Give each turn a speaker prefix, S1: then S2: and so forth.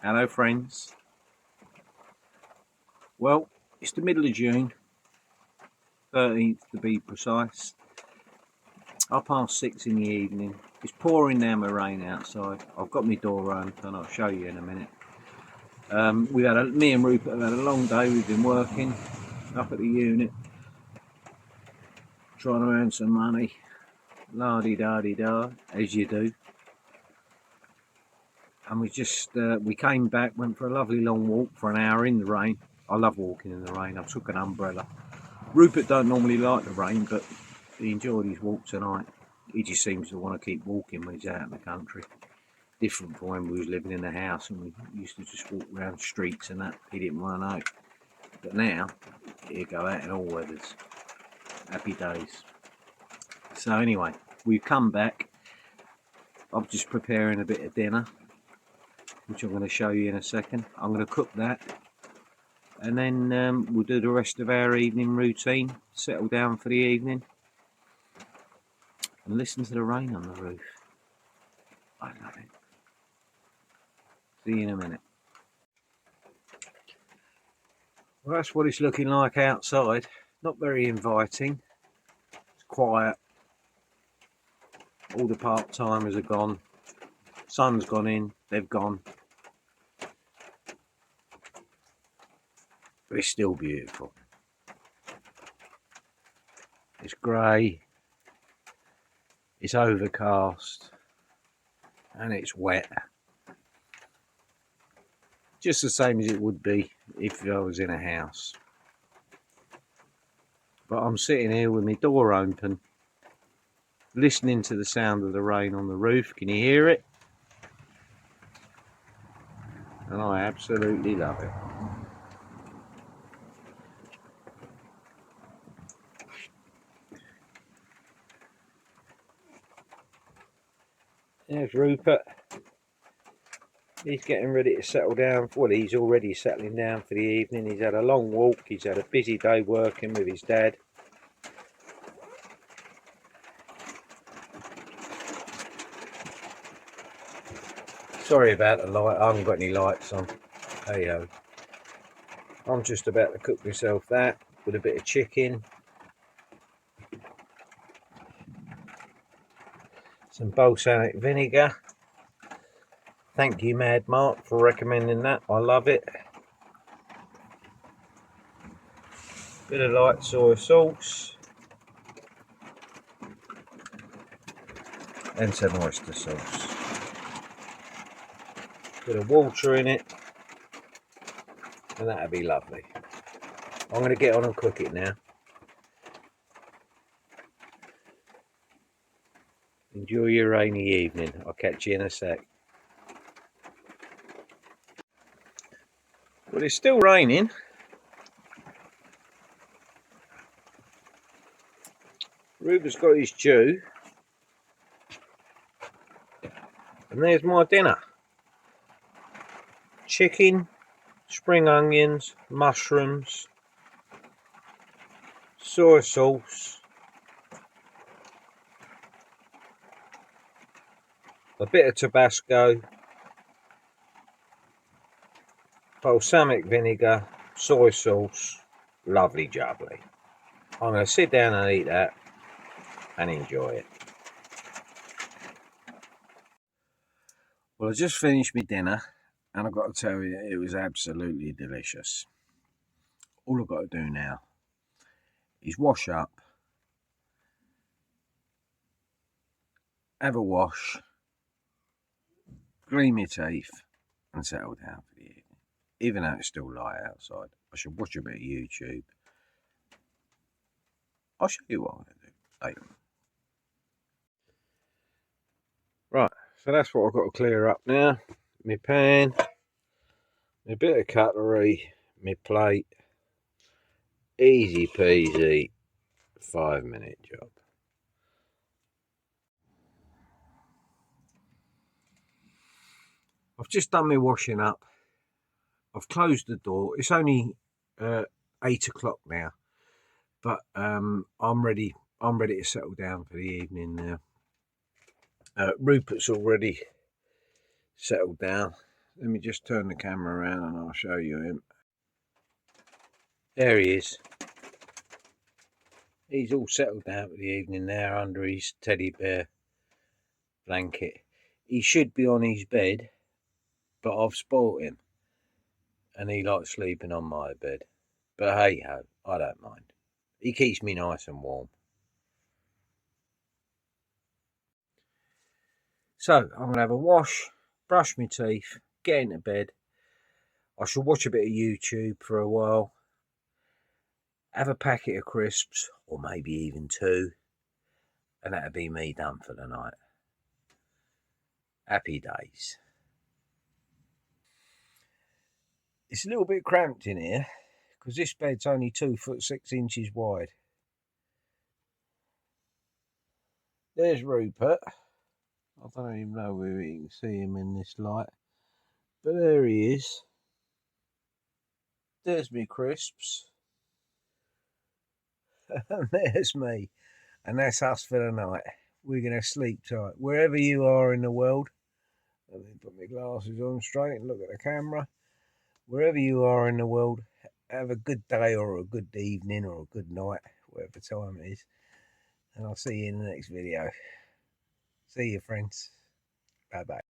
S1: Hello friends. Well, it's the middle of June, 13th to be precise. 6:30 in the evening. It's pouring down with rain outside. I've got my door open, I'll show you in a minute. Me and Rupert have had a long day. We've been working up at the unit, trying to earn some money. La-di-da-di-da, as you do. And we came back, went for a lovely long walk for an hour in the rain. I love walking in the rain. I took an umbrella. Rupert don't normally like the rain, but he enjoyed his walk tonight. He just seems to want to keep walking when he's out in the country. Different from when we was living in the house and we used to just walk around streets and that. He didn't want to know. But now, he'll go out in all weathers. Happy days. So anyway, we've come back. I'm just preparing a bit of dinner, which I'm going to show you in a second. I'm going to cook that. And then we'll do the rest of our evening routine, settle down for the evening, and listen to the rain on the roof. I love it. See you in a minute. Well, that's what it's looking like outside. Not very inviting. It's quiet. All the part-timers are gone. Sun's gone in, they've gone. But it's still beautiful. It's grey, it's overcast, and it's wet. Just the same as it would be if I was in a house. But I'm sitting here with my door open, listening to the sound of the rain on the roof. Can you hear it? And I absolutely love it. There's Rupert. He's getting ready to settle down. Well, he's already settling down for the evening. He's had a long walk. He's had a busy day working with his dad. Sorry about the light. I haven't got any lights on. Hey ho. I'm just about to cook myself that with a bit of chicken. Some balsamic vinegar. Thank you, Mad Mark, for recommending that. I love it. Bit of light soy sauce. And some oyster sauce. Bit of water in it. And that'll be lovely. I'm going to get on and cook it now. Enjoy your rainy evening. I'll catch you in a sec. Well, it's still raining. Rupert's got his stew. And there's my dinner. Chicken, spring onions, mushrooms, soy sauce, a bit of Tabasco, balsamic vinegar, soy sauce, lovely jubbly. I'm going to sit down and eat that and enjoy it. Well, I just finished my dinner and I've got to tell you, it was absolutely delicious. All I've got to do now is wash up, have a wash, clean my teeth and settle down for the evening. Even though it's still light outside, I should watch a bit of YouTube. I'll show you what I'm going to do later. Right, so that's what I've got to clear up now. My pan, my bit of cutlery, my plate. Easy peasy, 5-minute job. I've just done my washing up. I've closed the door. It's only 8 o'clock now, but I'm ready. I'm ready to settle down for the evening now. Rupert's already settled down. Let me just turn the camera around and I'll show you him. There he is. He's all settled down for the evening there under his teddy bear blanket. He should be on his bed, but I've spoilt him. And he likes sleeping on my bed. But hey ho, I don't mind. He keeps me nice and warm. So, I'm going to have a wash, brush my teeth, get into bed. I shall watch a bit of YouTube for a while. Have a packet of crisps, or maybe even 2. And that'll be me done for the night. Happy days. It's a little bit cramped in here, because this bed's only 2 foot 6 inches wide. There's Rupert. I don't even know whether you can see him in this light, but there he is. There's me crisps. And there's me. And that's us for the night. We're going to sleep tight. Wherever you are in the world, let me put my glasses on straight and look at the camera. Wherever you are in the world, have a good day or a good evening or a good night, whatever time it is. And I'll see you in the next video. See you, friends. Bye-bye.